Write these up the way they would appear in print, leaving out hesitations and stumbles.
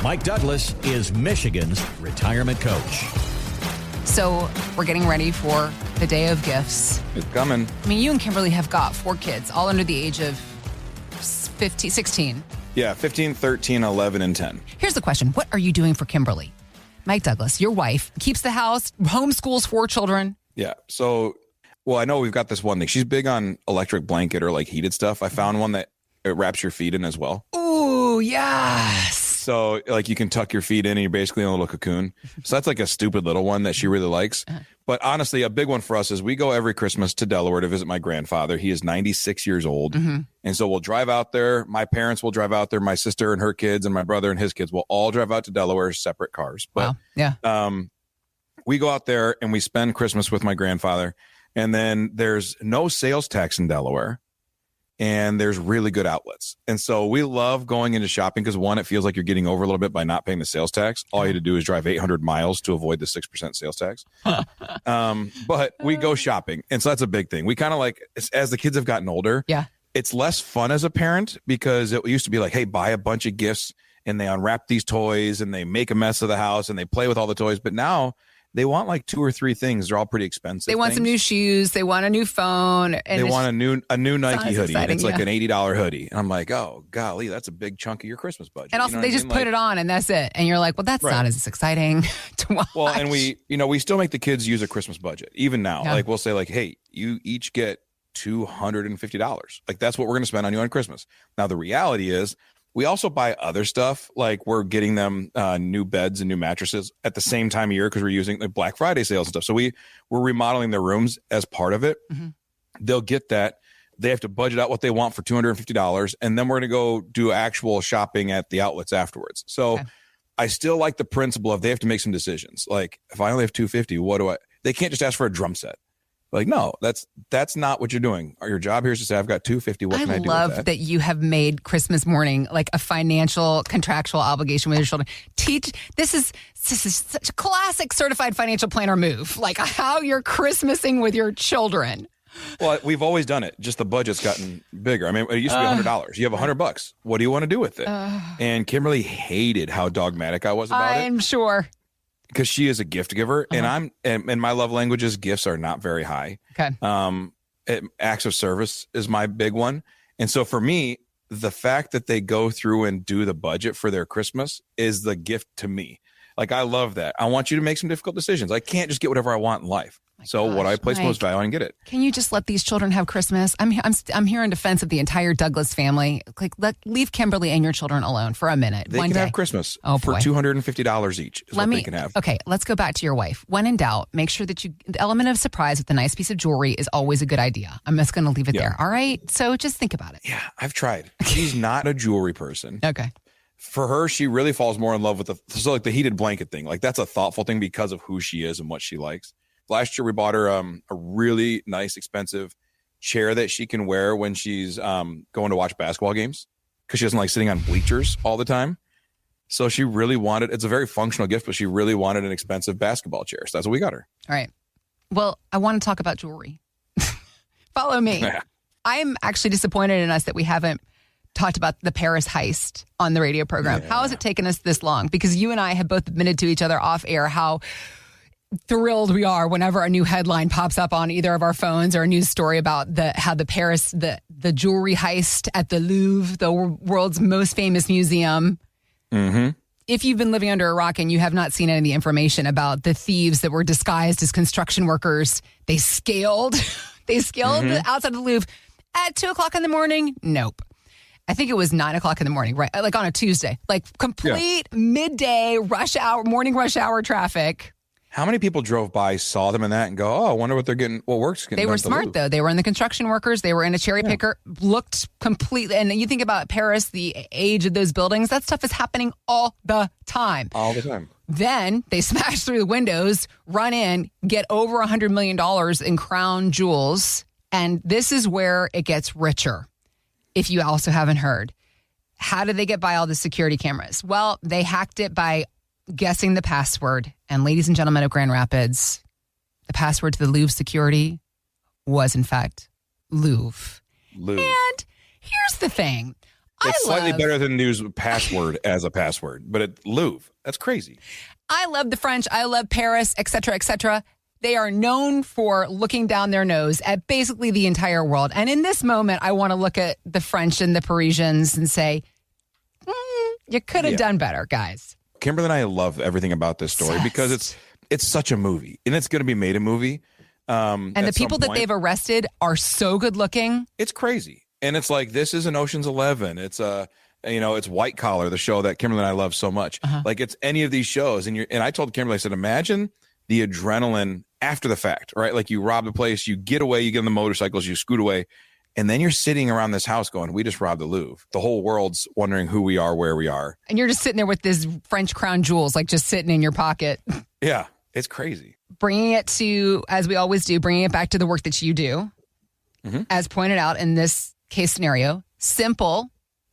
Mike Douglas is Michigan's retirement coach. So we're getting ready for the day of gifts. It's coming. I mean, you and Kimberly have got 4 kids, all under the age of 16. Yeah, 15, 13, 11, and 10. Here's the question. What are you doing for Kimberly? Mike Douglas, your wife, keeps the house, homeschools 4 children. Yeah. So, I know we've got this one thing. She's big on electric blanket or like heated stuff. I found one that it wraps your feet in as well. Ooh, yes. So like you can tuck your feet in and you're basically in a little cocoon. So that's like a stupid little one that she really likes. But honestly, a big one for us is we go every Christmas to Delaware to visit my grandfather. He is 96 years old. And so we'll drive out there. My parents will drive out there. My sister and her kids and my brother and his kids will all drive out to Delaware, separate cars. But we go out there and we spend Christmas with my grandfather. And then there's no sales tax in Delaware. And there's really good outlets. And so we love going into shopping because, one, it feels like you're getting over a little bit by not paying the sales tax. All you had to do is drive 800 miles to avoid the 6% sales tax. But we go shopping. And so that's a big thing. We kind of like, as the kids have gotten older, it's less fun as a parent because it used to be like, hey, buy a bunch of gifts and they unwrap these toys and they make a mess of the house and they play with all the toys. But now they want like 2 or 3 things. They're all pretty expensive. They want some new shoes. They want a new phone. And they want a new Nike hoodie. And it's like an $80 hoodie. And I'm like, oh, golly, that's a big chunk of your Christmas budget. And also they just put it on and that's it. And you're like, well, that's not as exciting to watch. Well, and we still make the kids use a Christmas budget. Even now, like we'll say like, hey, you each get $250. Like that's what we're going to spend on you on Christmas. Now, the reality is, we also buy other stuff, like we're getting them new beds and new mattresses at the same time of year because we're using like Black Friday sales and stuff. So we're remodeling their rooms as part of it. They'll get that. They have to budget out what they want for $250, and then we're going to go do actual shopping at the outlets afterwards. So I still like the principle of they have to make some decisions. Like if I only have $250, what do I? They can't just ask for a drum set. Like, no, that's not what you're doing. Your job here is to say, I've got $250. What can I do with that? I love that you have made Christmas morning like a financial contractual obligation with your children. This is such a classic certified financial planner move. Like how you're Christmasing with your children. Well, we've always done it. Just the budget's gotten bigger. I mean, it used to be $100. You have $100. What do you want to do with it? And Kimberly hated how dogmatic I was about it. I'm sure. Because she is a gift giver, and my love languages, gifts are not very high. Okay. Acts of service is my big one. And so for me, the fact that they go through and do the budget for their Christmas is the gift to me. Like, I love that. I want you to make some difficult decisions. I can't just get whatever I want in life. What I place most value on and get it. Can you just let these children have Christmas? I'm here in defense of the entire Douglas family. Like, leave Kimberly and your children alone for a minute. They can have Christmas for $250 each is what they can have. Okay, let's go back to your wife. When in doubt, make sure that the element of surprise with a nice piece of jewelry is always a good idea. I'm just going to leave it there. All right? So just think about it. Yeah, I've tried. She's not a jewelry person. Okay. For her, she really falls more in love with the heated blanket thing. Like, that's a thoughtful thing because of who she is and what she likes. Last year, we bought her a really nice, expensive chair that she can wear when she's going to watch basketball games because she doesn't like sitting on bleachers all the time. So she really wanted, it's a very functional gift, but she really wanted an expensive basketball chair. So that's what we got her. All right. Well, I want to talk about jewelry. Follow me. I'm actually disappointed in us that we haven't talked about the Paris heist on the radio program. How has it taken us this long? Because you and I have both admitted to each other off air how thrilled we are whenever a new headline pops up on either of our phones or a news story about how the Paris, the jewelry heist at the Louvre, the world's most famous museum. If you've been living under a rock and you have not seen any of the information about the thieves that were disguised as construction workers, they scaled the outside of the Louvre at 2:00 in the morning. Nope. I think it was 9:00 in the morning, right? Like on a Tuesday, like complete midday morning rush hour traffic. How many people drove by, saw them in that, and go, oh, I wonder what they're getting, what work's getting They done were at the smart, Louvre. though. They were in the construction workers. They were in a cherry picker, looked completely. And you think about Paris, the age of those buildings, that stuff is happening all the time. All the time. Then they smash through the windows, run in, get over $100 million in crown jewels. And this is where it gets richer, if you also haven't heard. How did they get by all the security cameras? Well, they hacked it by guessing the password. And ladies and gentlemen of Grand Rapids, the password to the Louvre security was, in fact, Louvre. And here's the thing. It's slightly better than use password as a password, but Louvre, that's crazy. I love the French. I love Paris, et cetera, et cetera. They are known for looking down their nose at basically the entire world. And in this moment, I want to look at the French and the Parisians and say, you could have done better, guys. Kimberly and I love everything about this story because it's such a movie, and it's going to be made a movie. And the people that they've arrested are so good looking. It's crazy. And it's like, this is an Ocean's 11. It's it's White Collar, the show that Kimberly and I love so much. Like, it's any of these shows. And I told Kimberly, I said, imagine the adrenaline after the fact, right? Like, you rob the place, you get away, you get on the motorcycles, you scoot away, and then you're sitting around this house going, we just robbed the Louvre. The whole world's wondering who we are, where we are. And you're just sitting there with this French crown jewels, like just sitting in your pocket. Yeah, it's crazy. Bringing it to, as we always do, bringing it back to the work that you do. As pointed out in this case scenario, simple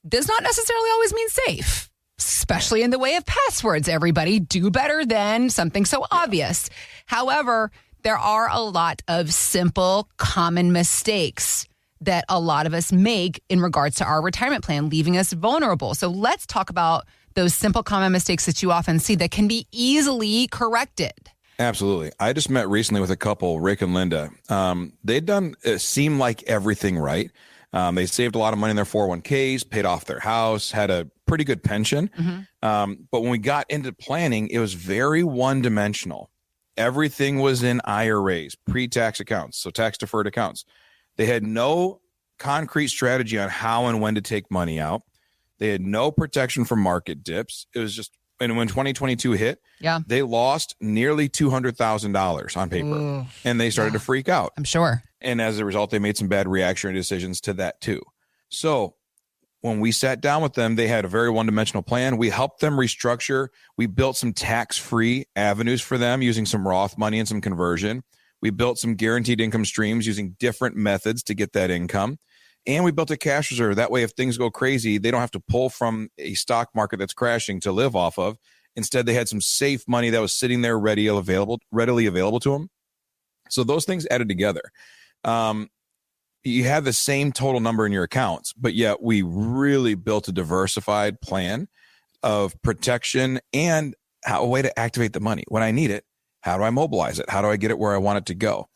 does not necessarily always mean safe, especially in the way of passwords. Everybody do better than something so obvious. However, there are a lot of simple, common mistakes that a lot of us make in regards to our retirement plan, leaving us vulnerable. So let's talk about those simple, common mistakes that you often see that can be easily corrected. Absolutely. I just met recently with a couple, Rick and Linda. They'd done seem like everything right. They saved a lot of money in their 401ks, paid off their house, had a pretty good pension. But when we got into planning, it was very one-dimensional. Everything was in IRAs, pre-tax accounts, so tax-deferred accounts. They had no concrete strategy on how and when to take money out. They had no protection from market dips. It was just, and when 2022 hit, they lost nearly $200,000 on paper. Ooh, and they started to freak out. I'm sure. And as a result, they made some bad reactionary decisions to that too. So when we sat down with them, they had a very one-dimensional plan. We helped them restructure. We built some tax-free avenues for them using some Roth money and some conversion. We built some guaranteed income streams using different methods to get that income. And we built a cash reserve. That way, if things go crazy, they don't have to pull from a stock market that's crashing to live off of. Instead, they had some safe money that was sitting there readily available to them. So those things added together. You have the same total number in your accounts, but yet we really built a diversified plan of protection and a way to activate the money. When I need it, how do I mobilize it? How do I get it where I want it to go?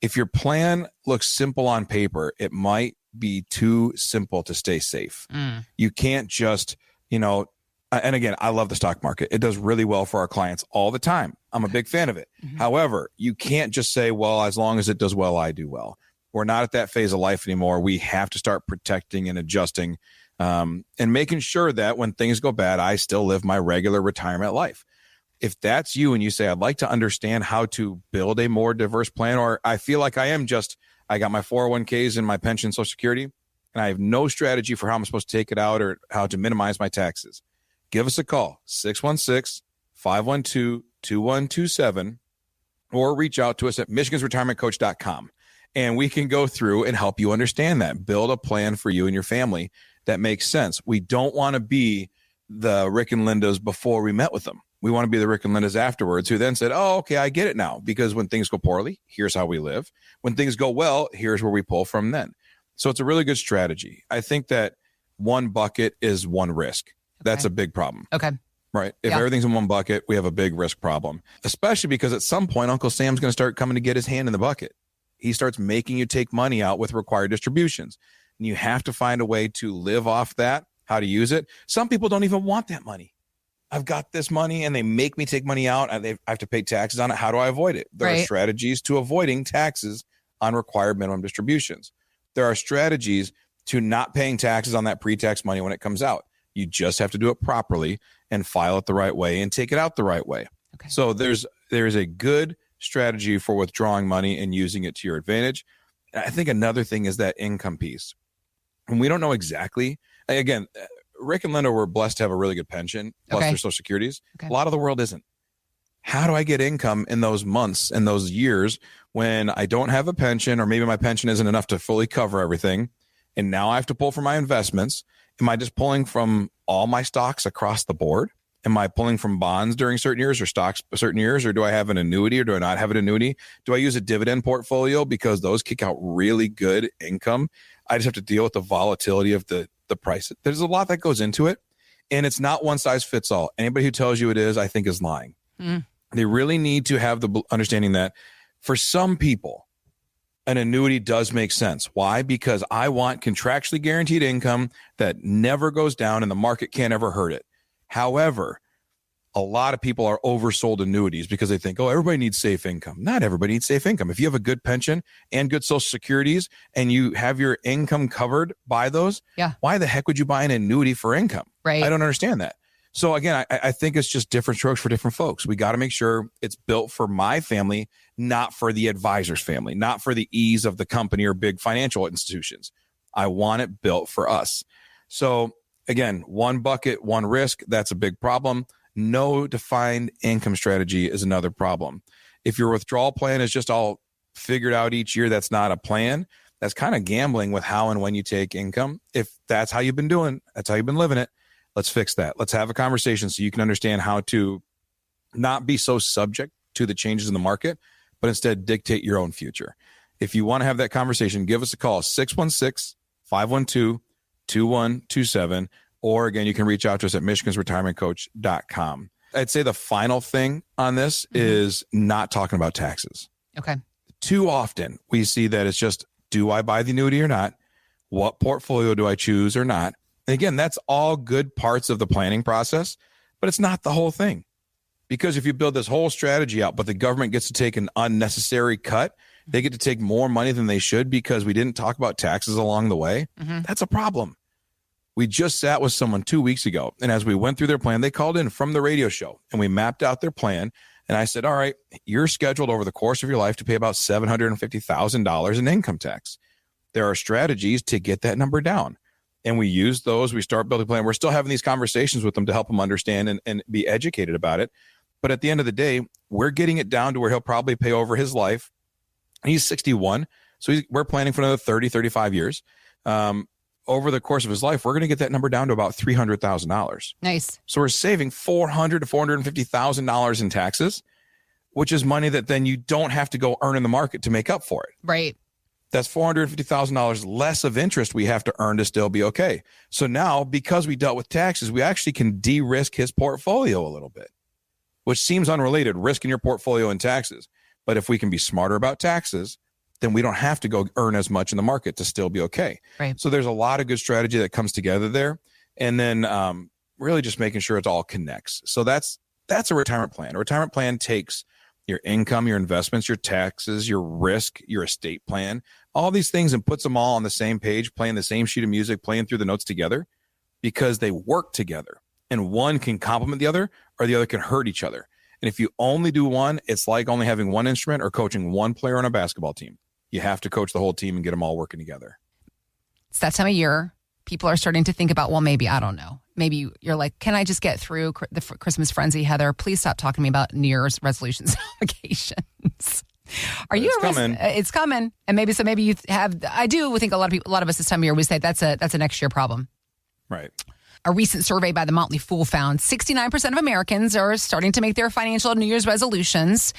If your plan looks simple on paper, it might be too simple to stay safe. You can't just, and again, I love the stock market. It does really well for our clients all the time. I'm a big fan of it. However, you can't just say, well, as long as it does well, I do well. We're not at that phase of life anymore. We have to start protecting and adjusting and making sure that when things go bad, I still live my regular retirement life. If that's you and you say, I'd like to understand how to build a more diverse plan, or I feel like I got my 401ks and my pension, Social Security, and I have no strategy for how I'm supposed to take it out or how to minimize my taxes, give us a call, 616-512-2127, or reach out to us at michigansretirementcoach.com. And we can go through and help you understand that. Build a plan for you and your family that makes sense. We don't want to be the Rick and Lindas before we met with them. We want to be the Rick and Lindas afterwards who then said, oh, okay, I get it now. Because when things go poorly, here's how we live. When things go well, here's where we pull from then. So it's a really good strategy. I think that one bucket is one risk. That's a big problem. Okay. Right. If everything's in one bucket, we have a big risk problem, especially because at some point, Uncle Sam's going to start coming to get his hand in the bucket. He starts making you take money out with required distributions. And you have to find a way to live off that, how to use it. Some people don't even want that money. I've got this money and they make me take money out and I have to pay taxes on it. How do I avoid it? There are strategies to avoiding taxes on required minimum distributions. There are strategies to not paying taxes on that pre-tax money when it comes out. You just have to do it properly and file it the right way and take it out the right way. Okay. So there's a good strategy for withdrawing money and using it to your advantage. I think another thing is that income piece. And we don't know exactly, again, Rick and Linda were blessed to have a really good pension, plus their Social Securities. Okay. A lot of the world isn't. How do I get income in those months and those years when I don't have a pension, or maybe my pension isn't enough to fully cover everything? And now I have to pull from my investments. Am I just pulling from all my stocks across the board? Am I pulling from bonds during certain years or stocks certain years? Or do I have an annuity or do I not have an annuity? Do I use a dividend portfolio because those kick out really good income? I just have to deal with the volatility of the the price. There's a lot that goes into it, and it's not one size fits all. Anybody who tells you it is, I think, is lying. They really need to have the understanding that for some people, an annuity does make sense. Why? Because I want contractually guaranteed income that never goes down and the market can't ever hurt it. However, a lot of people are oversold annuities because they think, oh, everybody needs safe income. Not everybody needs safe income. If you have a good pension and good social securities and you have your income covered by those, why the heck would you buy an annuity for income? Right. I don't understand that. So again, I think it's just different strokes for different folks. We got to make sure it's built for my family, not for the advisor's family, not for the ease of the company or big financial institutions. I want it built for us. So again, one bucket, one risk, that's a big problem. No defined income strategy is another problem. If your withdrawal plan is just all figured out each year, that's not a plan. That's kind of gambling with how and when you take income. If that's how you've been doing, that's how you've been living it. Let's fix that. Let's have a conversation so you can understand how to not be so subject to the changes in the market, but instead dictate your own future. If you want to have that conversation, give us a call, 616-512-2127. Or again, you can reach out to us at michigansretirementcoach.com. I'd say the final thing on this is not talking about taxes. Okay. Too often we see that it's just, do I buy the annuity or not? What portfolio do I choose or not? And again, that's all good parts of the planning process, but it's not the whole thing. Because if you build this whole strategy out, but the government gets to take an unnecessary cut, they get to take more money than they should because we didn't talk about taxes along the way, that's a problem. We just sat with someone 2 weeks ago, and as we went through their plan, they called in from the radio show, and we mapped out their plan. And I said, all right, you're scheduled over the course of your life to pay about $750,000 in income tax. There are strategies to get that number down. And we use those. We start building a plan. We're still having these conversations with them to help them understand and be educated about it. But at the end of the day, we're getting it down to where he'll probably pay over his life. He's 61. So we're planning for another 30, 35 years. Over the course of his life, we're going to get that number down to about $300,000. Nice. So we're saving $400,000 to $450,000 in taxes, which is money that then you don't have to go earn in the market to make up for it. Right. That's $450,000 less of interest we have to earn to still be okay. So now, because we dealt with taxes, we actually can de-risk his portfolio a little bit, which seems unrelated, risking your portfolio and taxes. But if we can be smarter about taxes, then we don't have to go earn as much in the market to still be okay. Right. So there's a lot of good strategy that comes together there. And then really just making sure it all connects. So that's a retirement plan. A retirement plan takes your income, your investments, your taxes, your risk, your estate plan, all these things, and puts them all on the same page, playing the same sheet of music, playing through the notes together, because they work together. And one can complement the other, or the other can hurt each other. And if you only do one, it's like only having one instrument or coaching one player on a basketball team. You have to coach the whole team and get them all working together. It's that time of year. People are starting to think about, well, maybe, I don't know. Maybe you're like, can I just get through the Christmas frenzy, Heather? Please stop talking to me about New Year's resolutions obligations. Are you coming? It's coming. And maybe you have, I do think a lot of us this time of year, we say that's a next year problem. Right. A recent survey by the Motley Fool found 69% of Americans are starting to make their financial New Year's resolutions.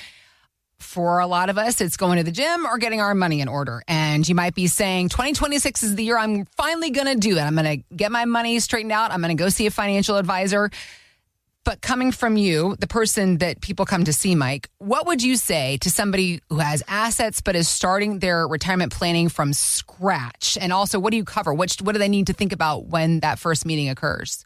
For a lot of us, it's going to the gym or getting our money in order. And you might be saying 2026 is the year I'm finally going to do it. I'm going to get my money straightened out. I'm going to go see a financial advisor. But coming from you, the person that people come to see, Mike, what would you say to somebody who has assets but is starting their retirement planning from scratch? And also, what do you cover? What do they need to think about when that first meeting occurs?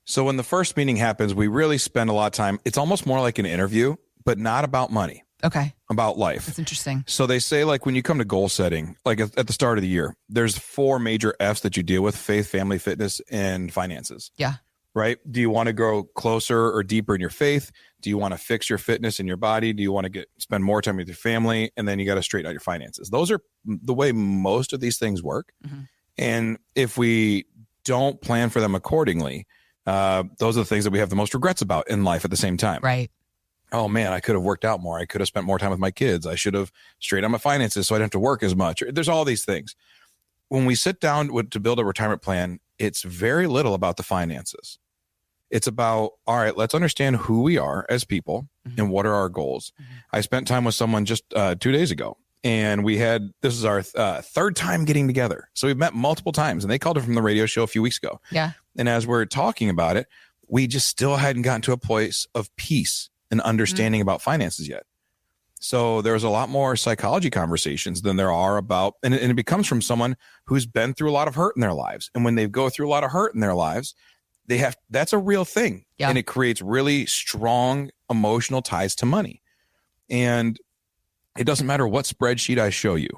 So when the first meeting happens, we really spend a lot of time. It's almost more like an interview, but not about money. Okay. About life. That's interesting. So they say, like, when you come to goal setting, like at the start of the year, there's 4 major F's that you deal with: faith, family, fitness, and finances. Yeah. Right? Do you want to grow closer or deeper in your faith? Do you want to fix your fitness in your body? Do you want to spend more time with your family? And then you got to straighten out your finances. Those are the way most of these things work. Mm-hmm. And if we don't plan for them accordingly, those are the things that we have the most regrets about in life at the same time. Right. Oh man, I could have worked out more. I could have spent more time with my kids. I should have straightened out my finances so I didn't have to work as much. There's all these things. When we sit down to build a retirement plan, it's very little about the finances. It's about, all right, let's understand who we are as people, mm-hmm. and what are our goals. Mm-hmm. I spent time with someone just 2 days ago, And this is our third time getting together. So we've met multiple times, and they called her from the radio show a few weeks ago. Yeah. And as we're talking about it, we just still hadn't gotten to a place of peace and understanding about finances yet. So there's a lot more psychology conversations than there are about, and it becomes from someone who's been through a lot of hurt in their lives. And when they go through a lot of hurt in their lives, that's a real thing. Yeah. And it creates really strong emotional ties to money. And it doesn't matter what spreadsheet I show you.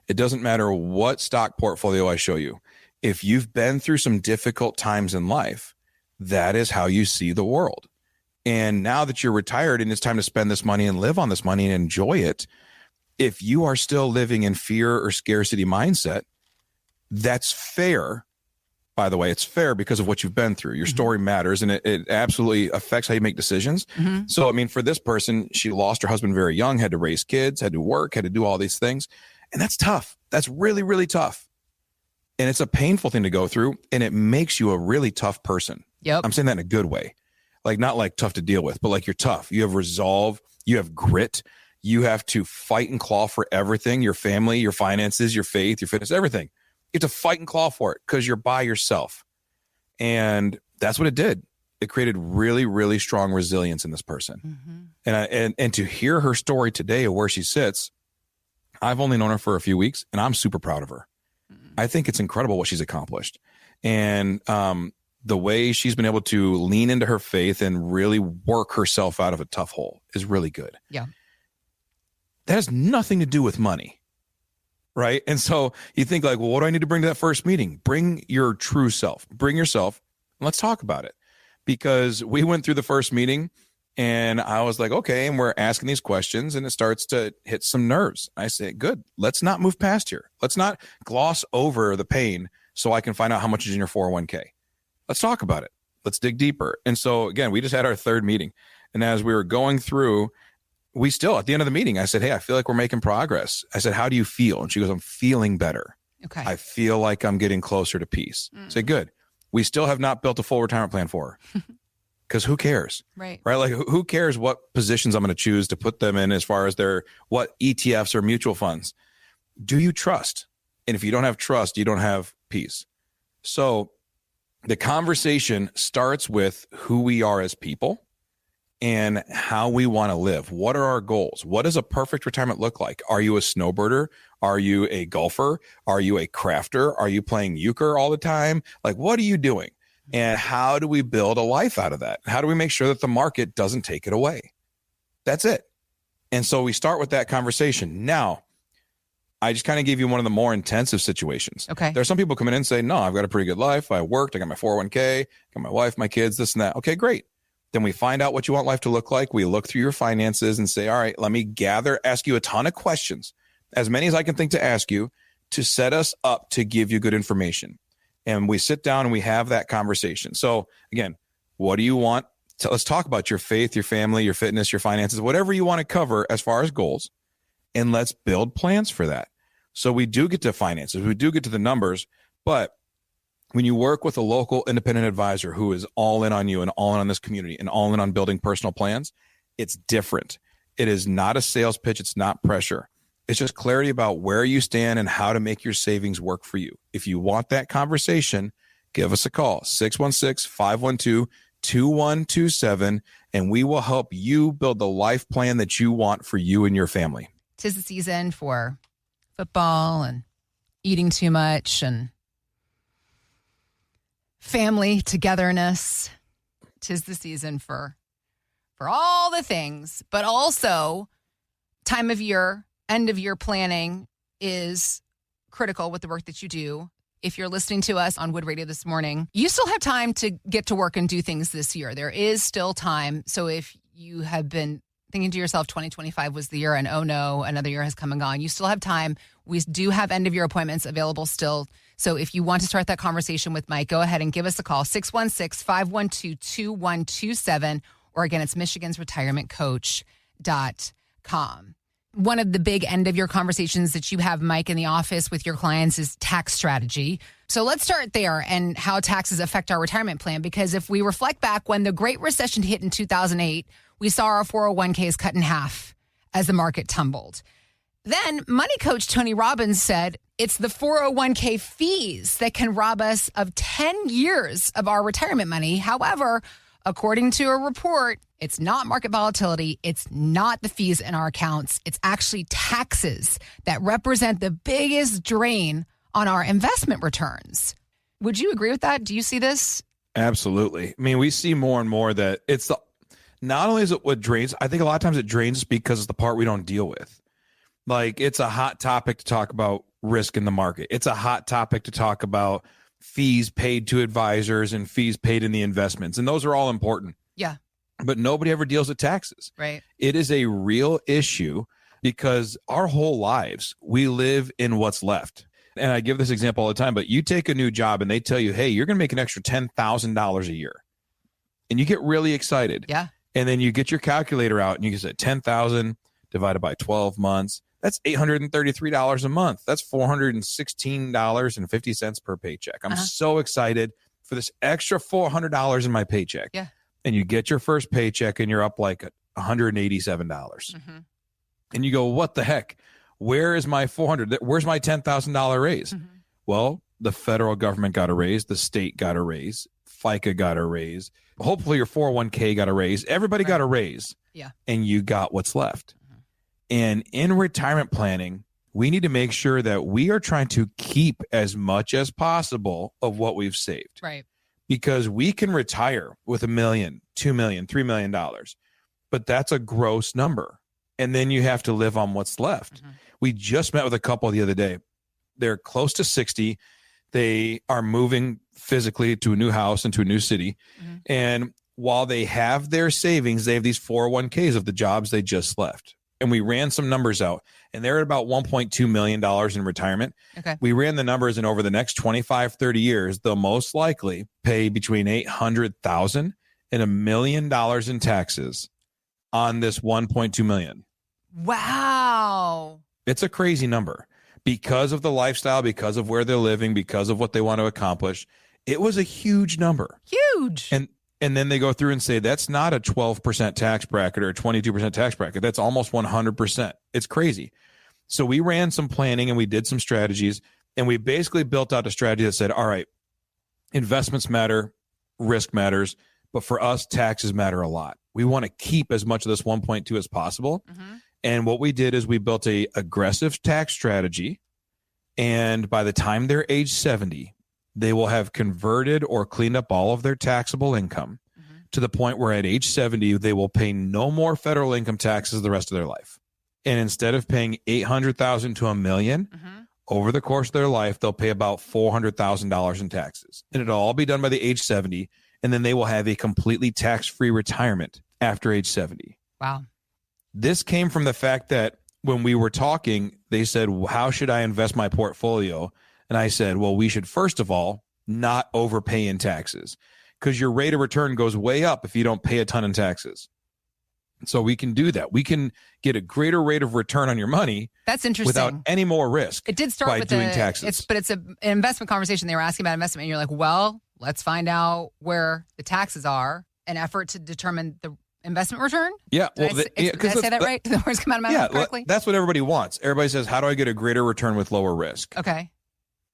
It doesn't matter what stock portfolio I show you. If you've been through some difficult times in life, that is how you see the world. And now that you're retired and it's time to spend this money and live on this money and enjoy it, if you are still living in fear or scarcity mindset, that's fair. By the way, it's fair because of what you've been through. Your story matters, and it absolutely affects how you make decisions. So, I mean, for this person, she lost her husband very young, had to raise kids, had to work, had to do all these things. And that's tough. That's really, really tough. And it's a painful thing to go through, and it makes you a really tough person. Yep. I'm saying that in a good way. Like, not like tough to deal with, but like you're tough. You have resolve. You have grit. You have to fight and claw for everything, your family, your finances, your faith, your fitness, everything. You have to fight and claw for it because you're by yourself. And that's what it did. It created really, really strong resilience in this person. And to hear her story today of where she sits, I've only known her for a few weeks, and I'm super proud of her. I think it's incredible what she's accomplished. And the way she's been able to lean into her faith and really work herself out of a tough hole is really good. Yeah. That has nothing to do with money. Right. And so you think like, well, what do I need to bring to that first meeting? Bring your true self, bring yourself, and let's talk about it. Because we went through the first meeting and I was like, okay, and we're asking these questions and it starts to hit some nerves. I say, good, let's not move past here. Let's not gloss over the pain so I can find out how much is in your 401k. Let's talk about it. Let's dig deeper. And so again, we just had our third meeting. And as we were going through, we still, at the end of the meeting, I said, hey, I feel like we're making progress. I said, how do you feel? And she goes, I'm feeling better. Okay. I feel like I'm getting closer to peace. I say, good. We still have not built a full retirement plan for her. Because who cares? Right. Like, who cares what positions I'm going to choose to put them in as far as what ETFs or mutual funds? Do you trust? And if you don't have trust, you don't have peace. So the conversation starts with who we are as people and how we want to live. What are our goals? What does a perfect retirement look like? Are you a snowbirder? Are you a golfer? Are you a crafter? Are you playing euchre all the time? Like, what are you doing? And how do we build a life out of that? How do we make sure that the market doesn't take it away? That's it. And so we start with that conversation. Now, I just kind of gave you one of the more intensive situations. Okay. There are some people come in and say, no, I've got a pretty good life. I worked. I got my 401k, got my wife, my kids, this and that. Okay, great. Then we find out what you want life to look like. We look through your finances and say, all right, let me ask you a ton of questions, as many as I can think to ask you, to set us up to give you good information. And we sit down and we have that conversation. So again, what do you want? So let's talk about your faith, your family, your fitness, your finances, whatever you want to cover as far as goals. And let's build plans for that. So we do get to finances. We do get to the numbers, but when you work with a local independent advisor who is all in on you and all in on this community and all in on building personal plans, it's different. It is not a sales pitch. It's not pressure. It's just clarity about where you stand and how to make your savings work for you. If you want that conversation, give us a call, 616-512-2127, and we will help you build the life plan that you want for you and your family. 'Tis the season for football and eating too much and family togetherness. 'Tis the season for all the things, but also time of year, end of year planning is critical with the work that you do. If you're listening to us on Wood Radio this morning, you still have time to get to work and do things this year. There is still time. So if you have been thinking to yourself, 2025 was the year and oh no, another year has come and gone, you still have time. We do have end of year appointments available still. So if you want to start that conversation with Mike, go ahead and give us a call, 616-512-2127. Or again, it's michigansretirementcoach.com. One of the big end of year conversations that you have, Mike, in the office with your clients is tax strategy. So let's start there and how taxes affect our retirement plan. Because if we reflect back when the Great Recession hit in 2008, we saw our 401ks cut in half as the market tumbled. Then money coach Tony Robbins said it's the 401k fees that can rob us of 10 years of our retirement money. However, according to a report, it's not market volatility. It's not the fees in our accounts. It's actually taxes that represent the biggest drain on our investment returns. Would you agree with that? Do you see this? Absolutely. I mean, we see more and more that it's not only is it what drains, I think a lot of times it drains because it's the part we don't deal with. Like, it's a hot topic to talk about risk in the market. It's a hot topic to talk about fees paid to advisors and fees paid in the investments. And those are all important. Yeah. But nobody ever deals with taxes. Right. It is a real issue because our whole lives, we live in what's left. And I give this example all the time, but you take a new job and they tell you, hey, you're going to make an extra $10,000 a year. And you get really excited. Yeah. And then you get your calculator out and you can say 10,000 divided by 12 months. That's $833 a month. That's $416.50 per paycheck. I'm so excited for this extra $400 in my paycheck. Yeah. And you get your first paycheck and you're up like $187. And you go, what the heck? Where is my $400? Where's my $10,000 raise? Well, the federal government got a raise. The state got a raise. FICA got a raise. Hopefully your 401k got a raise. Everybody got a raise. Yeah. And you got what's left. And in retirement planning, we need to make sure that we are trying to keep as much as possible of what we've saved. Right. Because we can retire with $1 million, $2 million, $3 million, but that's a gross number. And then you have to live on what's left. We just met with a couple the other day. They're close to 60. They are moving physically to a new house and to a new city. And while they have their savings, they have these 401ks of the jobs they just left. And we ran some numbers out, and they're at about $1.2 million in retirement. Okay. We ran the numbers, and over the next 25, 30 years, they'll most likely pay between $800,000 and $1 million in taxes on this $1.2 million. Wow. It's a crazy number because of the lifestyle, because of where they're living, because of what they want to accomplish. It was a huge number. Huge. And then they go through and say, that's not a 12% tax bracket or a 22% tax bracket. That's almost 100%. It's crazy. So we ran some planning and we did some strategies, and we basically built out a strategy that said, all right, investments matter, risk matters, but for us, taxes matter a lot. We want to keep as much of this 1.2 as possible. And what we did is we built a aggressive tax strategy. And by the time they're age 70, they will have converted or cleaned up all of their taxable income to the point where at age 70, they will pay no more federal income taxes the rest of their life. And instead of paying $800,000 to $1 million over the course of their life, they'll pay about $400,000 in taxes. And it'll all be done by the age 70. And then they will have a completely tax-free retirement after age 70. Wow. This came from the fact that when we were talking, they said, how should I invest my portfolio? And I said, well, we should first of all not overpay in taxes, because your rate of return goes way up if you don't pay a ton in taxes. So we can do that. We can get a greater rate of return on your money. That's interesting. Without any more risk. It did start by with doing taxes. But it's an investment conversation. They were asking about investment, and you're like, well, let's find out where the taxes are, an effort to determine the investment return? Yeah. Did I say that right? Did the words come out of my mouth correctly? That's what everybody wants. Everybody says, how do I get a greater return with lower risk? Okay.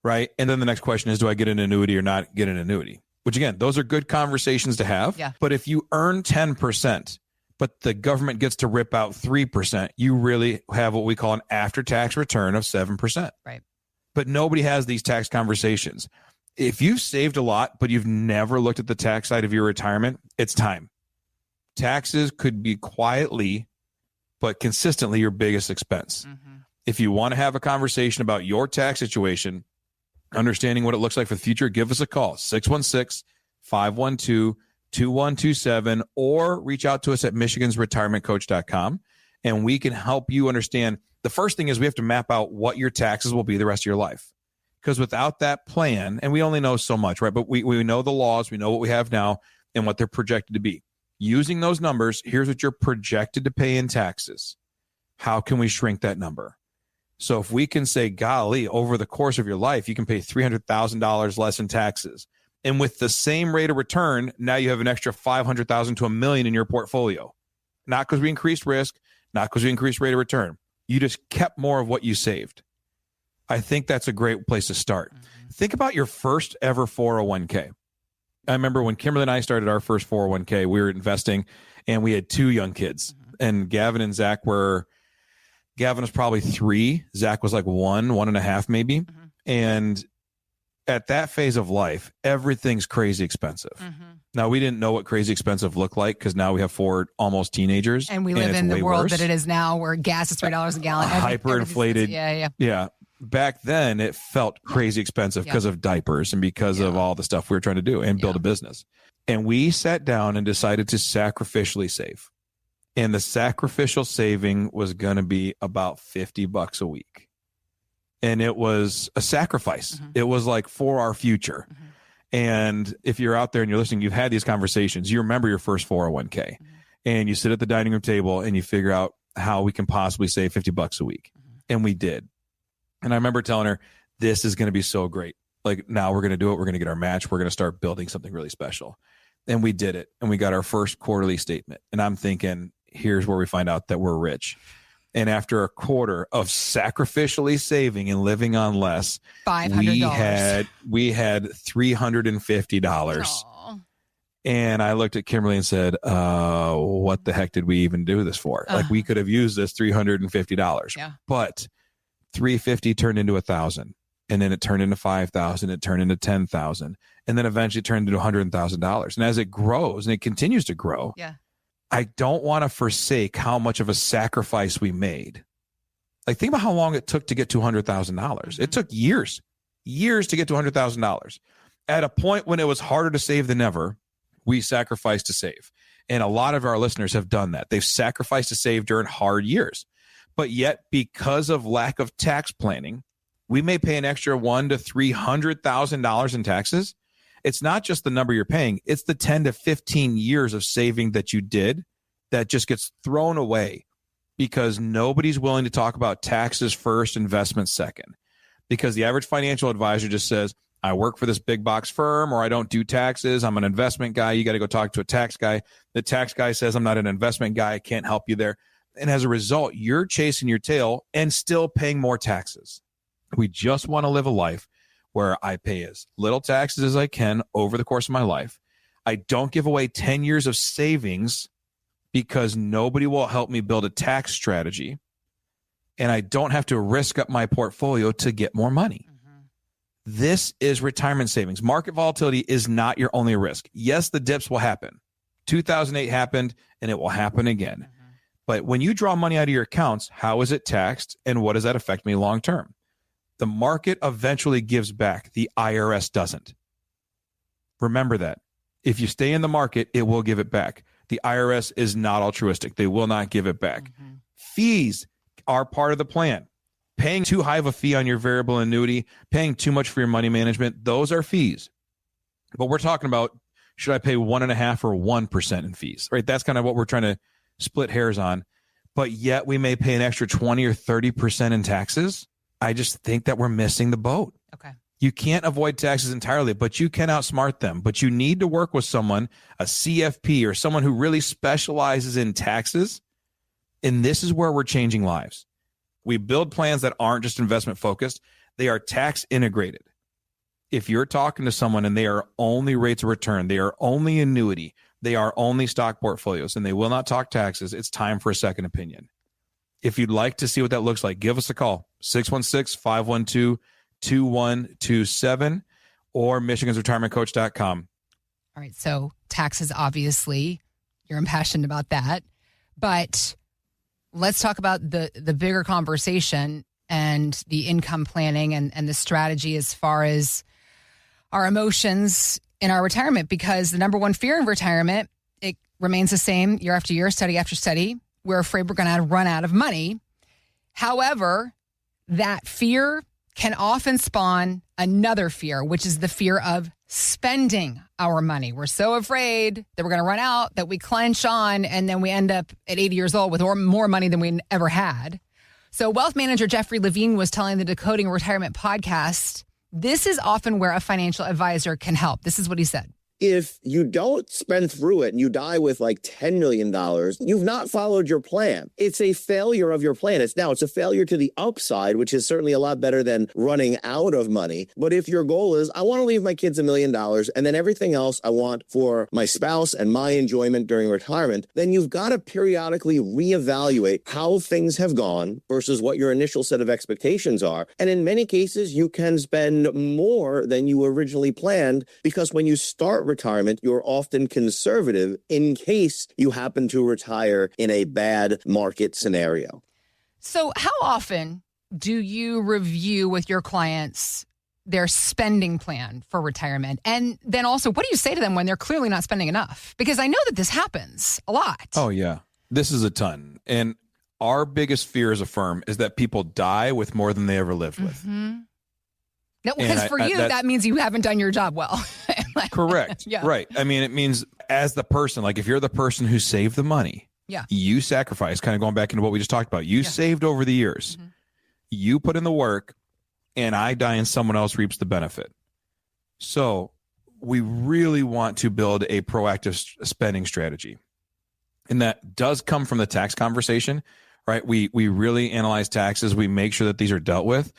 Right. And then the next question is, do I get an annuity or not get an annuity? Which, again, those are good conversations to have. Yeah. But if you earn 10%, but the government gets to rip out 3%, you really have what we call an after-tax return of 7%. Right. But nobody has these tax conversations. If you've saved a lot, but you've never looked at the tax side of your retirement, it's time. Taxes could be quietly, but consistently your biggest expense. If you want to have a conversation about your tax situation, understanding what it looks like for the future, give us a call, 616-512-2127, or reach out to us at michigansretirementcoach.com, and we can help you understand. The first thing is we have to map out what your taxes will be the rest of your life. Because without that plan, and we only know so much, right? But we know the laws, we know what we have now and what they're projected to be. Using those numbers, here's what you're projected to pay in taxes. How can we shrink that number? So if we can say, golly, over the course of your life, you can pay $300,000 less in taxes. And with the same rate of return, now you have an extra $500,000 to $1 million in your portfolio. Not because we increased risk, not because we increased rate of return. You just kept more of what you saved. I think that's a great place to start. Mm-hmm. Think about your first ever 401k. I remember when Kimberly and I started our first 401k, we were investing and we had 2 young kids. Mm-hmm. And Gavin and Zach Gavin was probably 3. Zach was like 1.5 maybe. Mm-hmm. And at that phase of life, everything's crazy expensive. Mm-hmm. Now, we didn't know what crazy expensive looked like because now we have 4 almost teenagers. And we live in the world that it is now where gas is $3 a gallon. Hyperinflated. Yeah. Back then, it felt crazy expensive because of diapers and because of all the stuff we were trying to do and build a business. And we sat down and decided to sacrificially save. And the sacrificial saving was going to be about $50 a week. And it was a sacrifice. Mm-hmm. It was like for our future. Mm-hmm. And if you're out there and you're listening, you've had these conversations, you remember your first 401k. Mm-hmm. And you sit at the dining room table and you figure out how we can possibly save $50 a week. Mm-hmm. And we did. And I remember telling her, this is going to be so great. Like, now we're going to do it. We're going to get our match. We're going to start building something really special. And we did it. And we got our first quarterly statement. And I'm thinking, here's where we find out that we're rich. And after a quarter of sacrificially saving and living on less, $500. We had $350. Aww. And I looked at Kimberly and said, what the heck did we even do this for? Like, we could have used this $350. Yeah. But $350 turned into $1,000. And then it turned into $5,000. It turned into $10,000. And then eventually it turned into $100,000. And as it grows and it continues to grow, I don't want to forsake how much of a sacrifice we made. Like, think about how long it took to get to $100,000. Mm-hmm. It took years to get to $100,000. At a point when it was harder to save than ever, we sacrificed to save. And a lot of our listeners have done that. They've sacrificed to save during hard years. But yet, because of lack of tax planning, we may pay an extra $100,000 to $300,000 in taxes. It's not just the number you're paying. It's the 10 to 15 years of saving that you did that just gets thrown away because nobody's willing to talk about taxes first, investments second. Because the average financial advisor just says, I work for this big box firm, or I don't do taxes. I'm an investment guy. You got to go talk to a tax guy. The tax guy says, I'm not an investment guy. I can't help you there. And as a result, you're chasing your tail and still paying more taxes. We just want to live a life where I pay as little taxes as I can over the course of my life. I don't give away 10 years of savings because nobody will help me build a tax strategy. And I don't have to risk up my portfolio to get more money. Mm-hmm. This is retirement savings. Market volatility is not your only risk. Yes, the dips will happen. 2008 happened and it will happen again. Mm-hmm. But when you draw money out of your accounts, how is it taxed and what does that affect me long term? The market eventually gives back. The IRS doesn't. Remember that. If you stay in the market, it will give it back. The IRS is not altruistic. They will not give it back. Mm-hmm. Fees are part of the plan. Paying too high of a fee on your variable annuity, paying too much for your money management, those are fees. But we're talking about, should I pay 1.5% or 1% in fees, right? That's kind of what we're trying to split hairs on. But yet we may pay an extra 20 or 30% in taxes. I just think that we're missing the boat. Okay. You can't avoid taxes entirely, but you can outsmart them. But you need to work with someone, a CFP or someone who really specializes in taxes. And this is where we're changing lives. We build plans that aren't just investment focused. They are tax integrated. If you're talking to someone and they are only rates of return, they are only annuity, they are only stock portfolios, and they will not talk taxes, it's time for a second opinion. If you'd like to see what that looks like, give us a call, 616-512-2127 or michigansretirementcoach.com. All right. So taxes, obviously, you're impassioned about that. But let's talk about the bigger conversation and the income planning and the strategy as far as our emotions in our retirement, because the number one fear in retirement, it remains the same year after year, study after study. We're afraid we're going to run out of money. However, that fear can often spawn another fear, which is the fear of spending our money. We're so afraid that we're going to run out that we clench on, and then we end up at 80 years old with more money than we ever had. So wealth manager Jeffrey Levine was telling the Decoding Retirement podcast, this is often where a financial advisor can help. This is what he said. if you don't spend through it and you die with like $10 million, you've not followed your plan. It's a failure of your plan. It's a failure to the upside, which is certainly a lot better than running out of money. But if your goal is, I want to leave my kids $1 million and then everything else I want for my spouse and my enjoyment during retirement, then you've got to periodically reevaluate how things have gone versus what your initial set of expectations are. And in many cases, you can spend more than you originally planned because when you start retirement, you're often conservative in case you happen to retire in a bad market scenario. So how often do you review with your clients their spending plan for retirement? And then also, what do you say to them when they're clearly not spending enough? Because I know that this happens a lot. Oh, yeah. This is a ton. And our biggest fear as a firm is that people die with more than they ever lived with. Mm-hmm. No, because for you, that means you haven't done your job well. Correct. Yeah. Right. I mean, it means as the person, like if you're the person who saved the money, yeah, you sacrificed, kind of going back into what we just talked about. You saved over the years. Mm-hmm. You put in the work, and I die and someone else reaps the benefit. So we really want to build a proactive spending strategy. And that does come from the tax conversation, right? We really analyze taxes. We make sure that these are dealt with.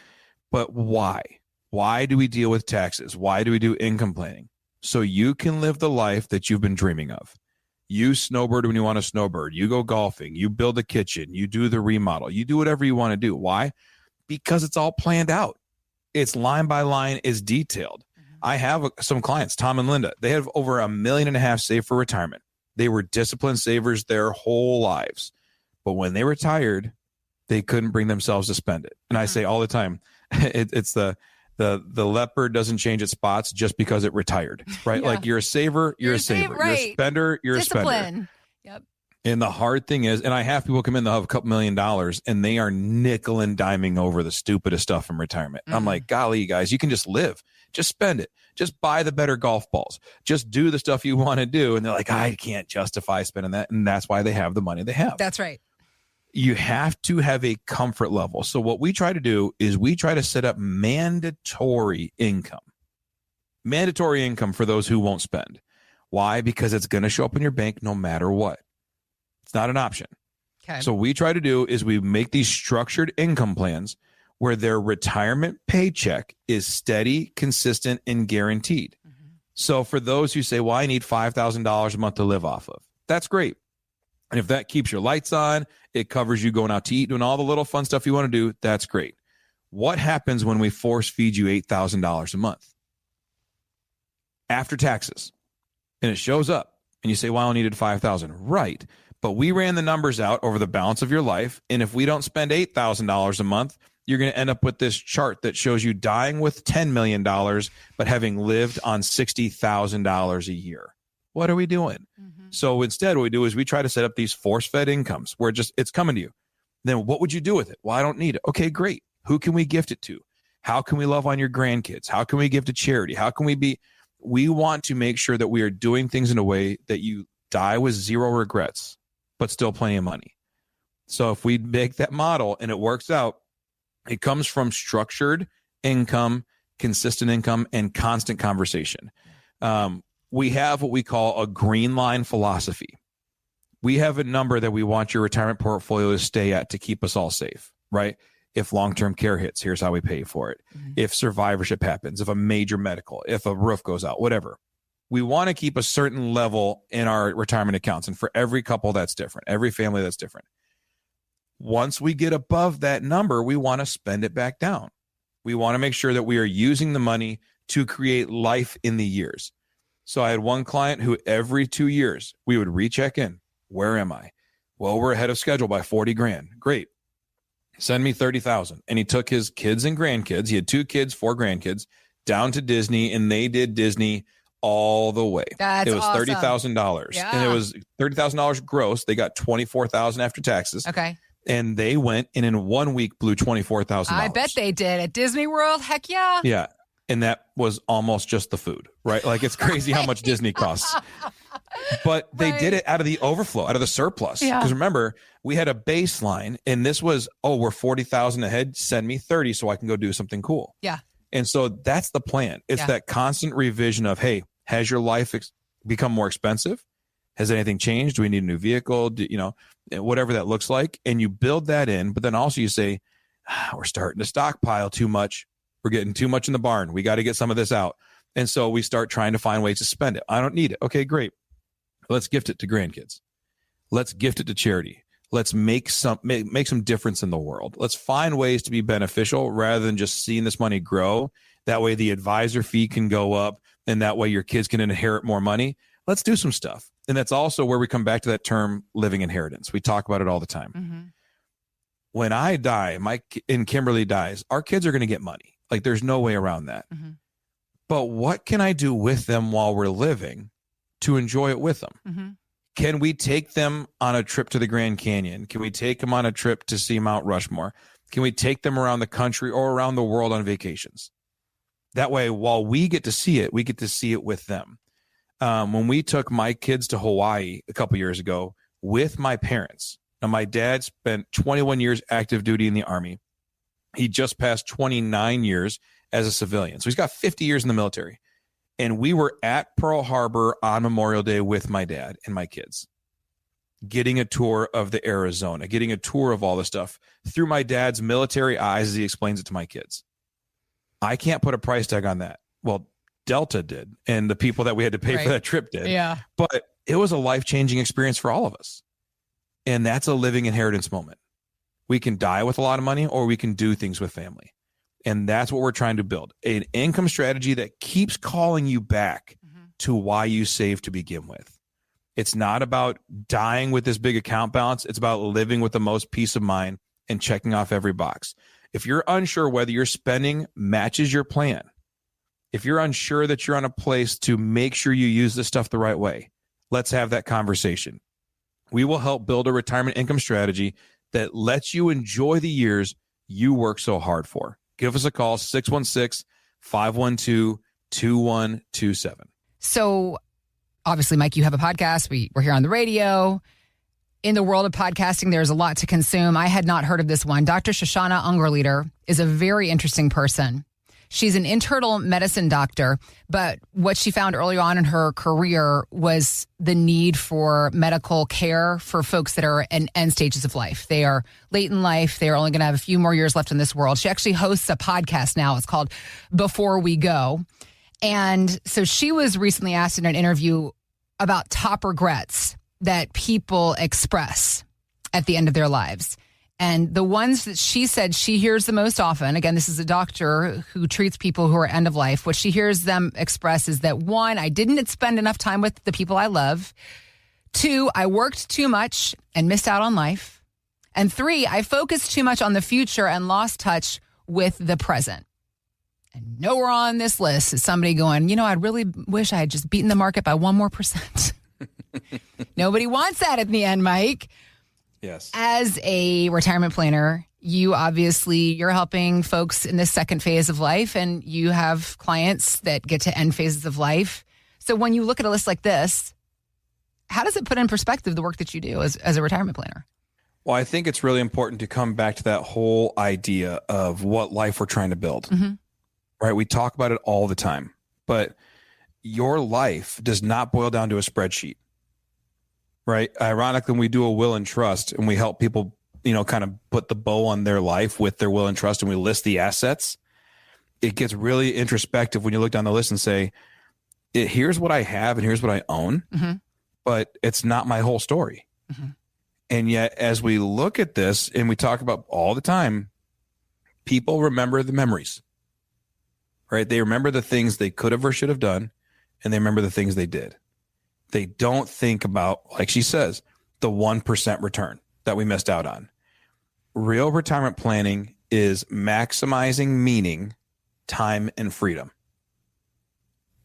But why? Why do we deal with taxes? Why do we do income planning? So you can live the life that you've been dreaming of. You snowbird when you want to snowbird. You go golfing. You build a kitchen. You do the remodel. You do whatever you want to do. Why? Because it's all planned out. It's line by line, is detailed. Mm-hmm. I have some clients, Tom and Linda. They have over $1.5 million saved for retirement. They were disciplined savers their whole lives. But when they retired, they couldn't bring themselves to spend it. And I say all the time, it's the leopard doesn't change its spots just because it retired, right? Yeah. Like you're a saver, you're a saver. Right. You're a spender, you're Discipline. a spender. Yep. And the hard thing is, and I have people come in, they'll have a couple $1 million and they are nickel and diming over the stupidest stuff from retirement. Mm-hmm. I'm like, golly, you guys, you can just live, just spend it, just buy the better golf balls, just do the stuff you want to do. And they're like, I can't justify spending that. And that's why they have the money they have. That's right. You have to have a comfort level. So what we try to do is we try to set up mandatory income for those who won't spend. Why? Because it's going to show up in your bank no matter what. It's not an option. Okay. So what we try to do is we make these structured income plans where their retirement paycheck is steady, consistent, and guaranteed. Mm-hmm. So for those who say, well, I need $5,000 a month to live off of, that's great. And if that keeps your lights on, it covers you going out to eat, doing all the little fun stuff you want to do, that's great. What happens when we force feed you $8,000 a month after taxes? And it shows up and you say, well, I only needed $5,000. Right. But we ran the numbers out over the balance of your life. And if we don't spend $8,000 a month, you're going to end up with this chart that shows you dying with $10 million, but having lived on $60,000 a year. What are we doing? Mm-hmm. So instead, what we do is we try to set up these force-fed incomes where it's coming to you. Then what would you do with it? Well, I don't need it. Okay, great. Who can we gift it to? How can we love on your grandkids? How can we give to charity? How can we want to make sure that we are doing things in a way that you die with zero regrets, but still plenty of money. So if we make that model and it works out, it comes from structured income, consistent income, and constant conversation. We have what we call a green line philosophy. We have a number that we want your retirement portfolio to stay at to keep us all safe, right? If long-term care hits, here's how we pay for it. Mm-hmm. If survivorship happens, if a major medical, if a roof goes out, whatever. We want to keep a certain level in our retirement accounts. And for every couple, that's different. Every family, that's different. Once we get above that number, we want to spend it back down. We want to make sure that we are using the money to create life in the years. So I had one client who every 2 years, we would recheck in. Where am I? Well, we're ahead of schedule by 40 grand. Great. Send me 30,000. And he took his kids and grandkids. He had 2 kids, 4 grandkids down to Disney, and they did Disney all the way. That's it was awesome. $30,000. Yeah. And it was $30,000 gross. They got $24,000 after taxes. Okay. And they went and in 1 week blew $24,000. I bet they did at Disney World. Heck yeah. Yeah. And that was almost just the food, right? Like it's crazy how much Disney costs. But they did it out of the overflow, out of the surplus. Because remember, we had a baseline and this was, we're 40,000 ahead. Send me 30 so I can go do something cool. Yeah. And so that's the plan. It's that constant revision of, hey, Has your life become more expensive? Has anything changed? Do we need a new vehicle? Whatever that looks like. And you build that in, but then also you say, we're starting to stockpile too much. We're getting too much in the barn. We got to get some of this out. And so we start trying to find ways to spend it. I don't need it. Okay, great. Let's gift it to grandkids. Let's gift it to charity. Let's make some difference in the world. Let's find ways to be beneficial rather than just seeing this money grow. That way the advisor fee can go up, and that way your kids can inherit more money. Let's do some stuff. And that's also where we come back to that term living inheritance. We talk about it all the time. Mm-hmm. When I die, and Kimberly dies, our kids are going to get money. Like, there's no way around that. Mm-hmm. But what can I do with them while we're living to enjoy it with them? Mm-hmm. Can we take them on a trip to the Grand Canyon? Can we take them on a trip to see Mount Rushmore? Can we take them around the country or around the world on vacations? That way, while we get to see it, we get to see it with them. When we took my kids to Hawaii a couple years ago with my parents, now my dad spent 21 years active duty in the Army. He just passed 29 years as a civilian. So he's got 50 years in the military. And we were at Pearl Harbor on Memorial Day with my dad and my kids, getting a tour of the Arizona, getting a tour of all this stuff through my dad's military eyes as he explains it to my kids. I can't put a price tag on that. Well, Delta did, and the people that we had to pay for that trip did. Yeah. But it was a life-changing experience for all of us. And that's a living inheritance moment. We can die with a lot of money, or we can do things with family. And that's what we're trying to build, an income strategy that keeps calling you back to why you save to begin with. It's not about dying with this big account balance. It's about living with the most peace of mind and checking off every box. If you're unsure whether your spending matches your plan, if you're unsure that you're on a place to make sure you use this stuff the right way, let's have that conversation. We will help build a retirement income strategy that lets you enjoy the years you work so hard for. Give us a call, 616-512-2127. So obviously, Mike, you have a podcast. We're here on the radio. In the world of podcasting, there's a lot to consume. I had not heard of this one. Dr. Shoshana Ungerleider is a very interesting person. She's an internal medicine doctor, but what she found early on in her career was the need for medical care for folks that are in end stages of life. They are late in life. They are only going to have a few more years left in this world. She actually hosts a podcast now. It's called Before We Go. And so she was recently asked in an interview about top regrets that people express at the end of their lives. And the ones that she said she hears the most often, again, this is a doctor who treats people who are end of life. What she hears them express is that 1, I didn't spend enough time with the people I love. 2, I worked too much and missed out on life. And 3, I focused too much on the future and lost touch with the present. And nowhere on this list is somebody going, I really wish I had just beaten the market by 1 more %. Nobody wants that at the end, Mike. Yes. As a retirement planner, you're helping folks in the second phase of life, and you have clients that get to end phases of life. So when you look at a list like this, how does it put in perspective the work that you do as a retirement planner? Well, I think it's really important to come back to that whole idea of what life we're trying to build. Mm-hmm. Right? We talk about it all the time, but your life does not boil down to a spreadsheet. Right. Ironically, when we do a will and trust and we help people, kind of put the bow on their life with their will and trust, and we list the assets, it gets really introspective when you look down the list and say, here's what I have and here's what I own, but it's not my whole story. Mm-hmm. And yet, as we look at this and we talk about all the time, people remember the memories, right? They remember the things they could have or should have done, and they remember the things they did. They don't think about, like she says, the 1% return that we missed out on. Real retirement planning is maximizing meaning, time, and freedom.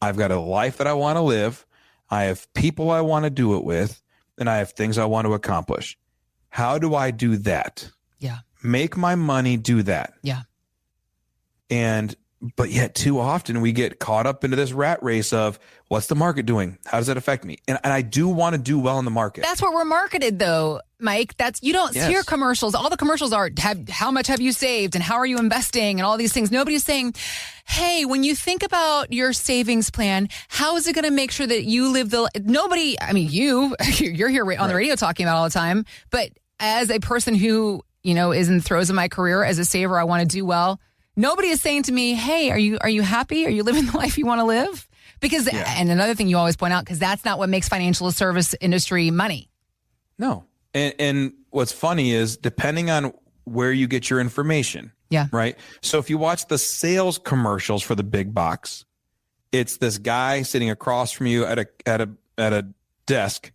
I've got a life that I want to live. I have people I want to do it with, and I have things I want to accomplish. How do I do that? Yeah. Make my money do that. Yeah. And But yet too often we get caught up into this rat race of what's the market doing? How does that affect me? And I do want to do well in the market. That's what we're marketed though, Mike. You don't hear commercials. All the commercials are how much have you saved and how are you investing and all these things. Nobody's saying, hey, when you think about your savings plan, how is it going to make sure that you live you're here on the radio talking about it all the time. But as a person who, is in the throes of my career as a saver, I want to do well. Nobody is saying to me, hey, are you happy? Are you living the life you want to live? Because, and another thing you always point out, because that's not what makes financial service industry money. No. And what's funny is depending on where you get your information. Yeah. Right. So if you watch the sales commercials for the big box, it's this guy sitting across from you at a desk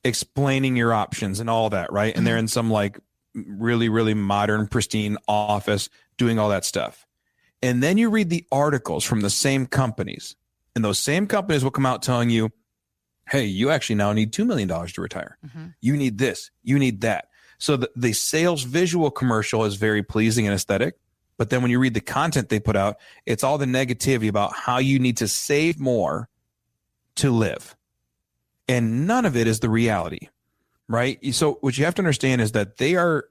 explaining your options and all that. Right. And they're in some like really, really modern, pristine office doing all that stuff. And then you read the articles from the same companies, and those same companies will come out telling you, hey, you actually now need $2 million to retire. You need this, you need that. So the sales visual commercial is very pleasing and aesthetic. But then when you read the content they put out, it's all the negativity about how you need to save more to live. And none of it is the reality, right? So what you have to understand is that they are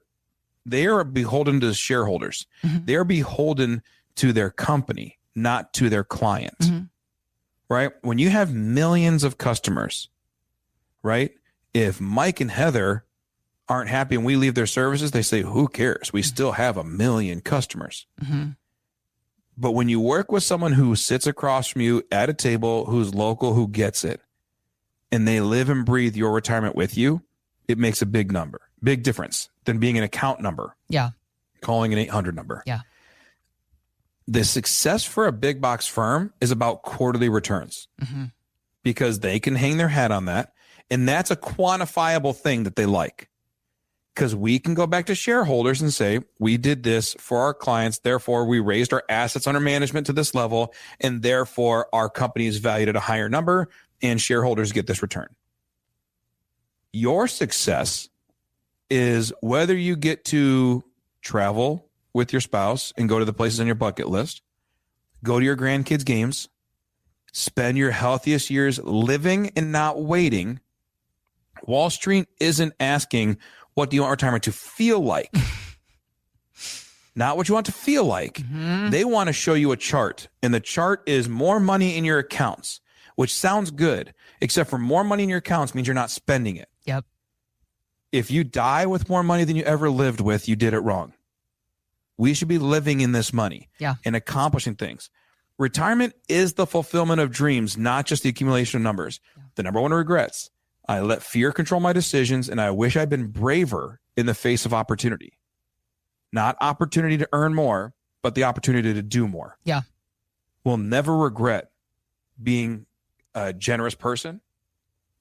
beholden to shareholders. They are beholden to their company, not to their client, right? When you have millions of customers, right? If Mike and Heather aren't happy and we leave their services, they say, who cares? We still have 1 million customers. But when you work with someone who sits across from you at a table, who's local, who gets it, and they live and breathe your retirement with you, it makes a big difference than being an account number. Yeah. Calling an 800 number. Yeah. The success for a big box firm is about quarterly returns because they can hang their hat on that. And that's a quantifiable thing that they like, because we can go back to shareholders and say, we did this for our clients. Therefore, we raised our assets under management to this level. And therefore, our company is valued at a higher number and shareholders get this return. Your success is whether you get to travel with your spouse and go to the places on your bucket list, go to your grandkids' games, spend your healthiest years living and not waiting. Wall Street isn't asking, what do you want retirement to feel like? Not what you want to feel like. They want to show you a chart, and the chart is more money in your accounts, which sounds good, except for more money in your accounts means you're not spending it. Yep. If you die with more money than you ever lived with, you did it wrong. We should be living in this money and accomplishing things. Retirement is the fulfillment of dreams, not just the accumulation of numbers. The number one regrets: I let fear control my decisions, and I wish I'd been braver in the face of opportunity. Not opportunity to earn more, but the opportunity to do more. Yeah. We'll never regret being a generous person.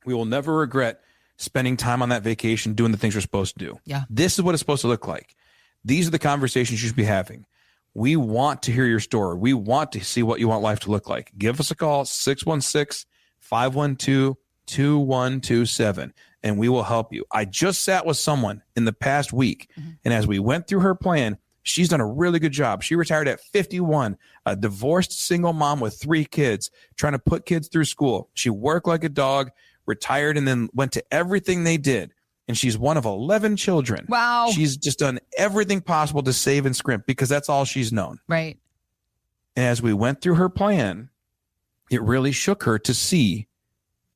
We will never regret spending time on that vacation, doing the things we're supposed to do. Yeah. This is what it's supposed to look like. These are the conversations you should be having. We want to hear your story. We want to see what you want life to look like. Give us a call, 616-512-2127, and we will help you. I just sat with someone in the past week, and as we went through her plan, she's done a really good job. She retired at 51, a divorced single mom with 3 kids, trying to put kids through school. She worked like a dog, retired, and then went to everything they did. And she's one of 11 children. Wow. She's just done everything possible to save and scrimp because that's all she's known. Right. And as we went through her plan, it really shook her to see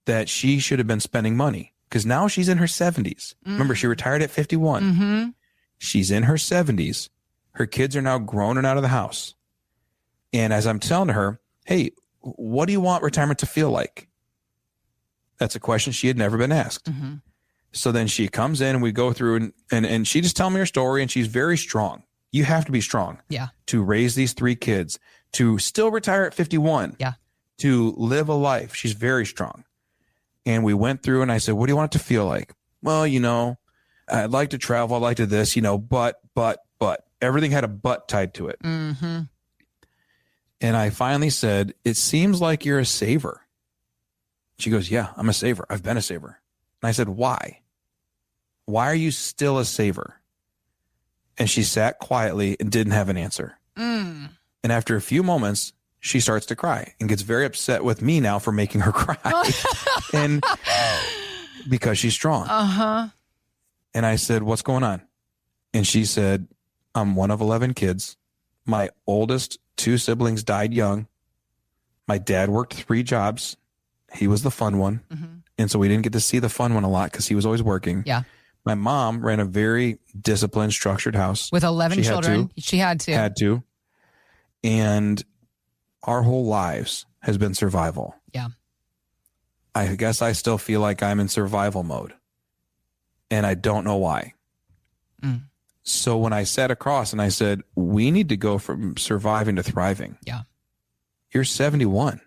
that she should have been spending money, because now she's in her 70s. Remember, she retired at 51. She's in her 70s. Her kids are now grown and out of the house. And as I'm telling her, hey, what do you want retirement to feel like? That's a question she had never been asked. So then she comes in and we go through and she just tells me her story, and she's very strong. You have to be strong to raise these 3 kids, to still retire at 51, to live a life. She's very strong. And we went through and I said, what do you want it to feel like? Well, I'd like to travel. I'd like to this, but everything had a but tied to it. And I finally said, it seems like you're a saver. She goes, yeah, I'm a saver. I've been a saver. And I said, why? Why are you still a saver? And she sat quietly and didn't have an answer. And after a few moments, she starts to cry and gets very upset with me now for making her cry. And because she's strong. Uh-huh. And I said, what's going on? And she said, I'm one of 11 kids. My oldest 2 siblings died young. My dad worked 3 jobs. He was the fun one. Mm-hmm. And so we didn't get to see the fun one a lot because he was always working. Yeah. My mom ran a very disciplined, structured house. With 11 children. She had to. Had to. And our whole lives has been survival. Yeah. I guess I still feel like I'm in survival mode. And I don't know why. Mm. So when I sat across and I said, we need to go from surviving to thriving. Yeah. You're 71.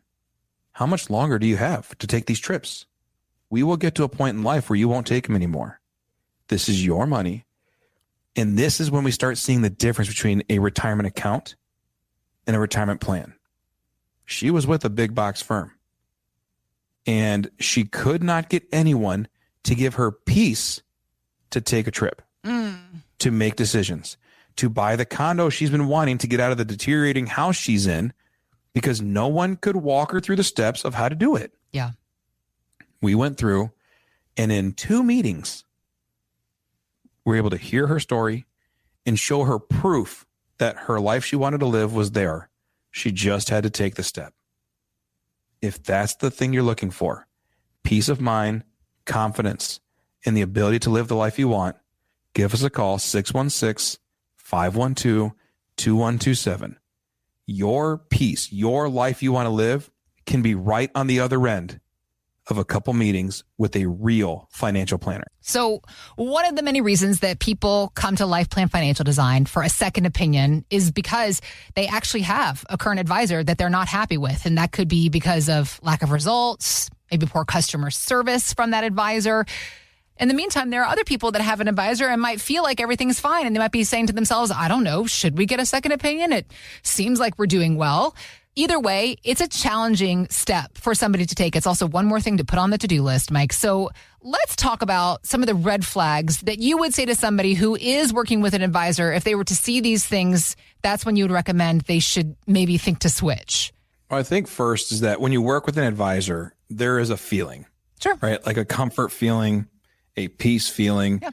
How much longer do you have to take these trips? We will get to a point in life where you won't take them anymore. This is your money. And this is when we start seeing the difference between a retirement account and a retirement plan. She was with a big box firm. And she could not get anyone to give her peace to take a trip, to make decisions, to buy the condo she's been wanting to get out of the deteriorating house she's in, because no one could walk her through the steps of how to do it. Yeah. We went through, and in 2 meetings, we were able to hear her story and show her proof that her life she wanted to live was there. She just had to take the step. If that's the thing you're looking for, peace of mind, confidence, and the ability to live the life you want, give us a call, 616-512-2127. Your peace, your life you want to live can be right on the other end of a couple meetings with a real financial planner. So one of the many reasons that people come to Life Plan Financial Design for a second opinion is because they actually have a current advisor that they're not happy with. And that could be because of lack of results, maybe poor customer service from that advisor. In the meantime, there are other people that have an advisor and might feel like everything's fine. And they might be saying to themselves, I don't know, should we get a second opinion? It seems like we're doing well. Either way, it's a challenging step for somebody to take. It's also one more thing to put on the to-do list, Mike. So let's talk about some of the red flags that you would say to somebody who is working with an advisor. If they were to see these things, that's when you would recommend they should maybe think to switch. Well, I think first is that when you work with an advisor, there is a feeling. Sure. Right? Like a comfort feeling, a peace feeling. Yeah.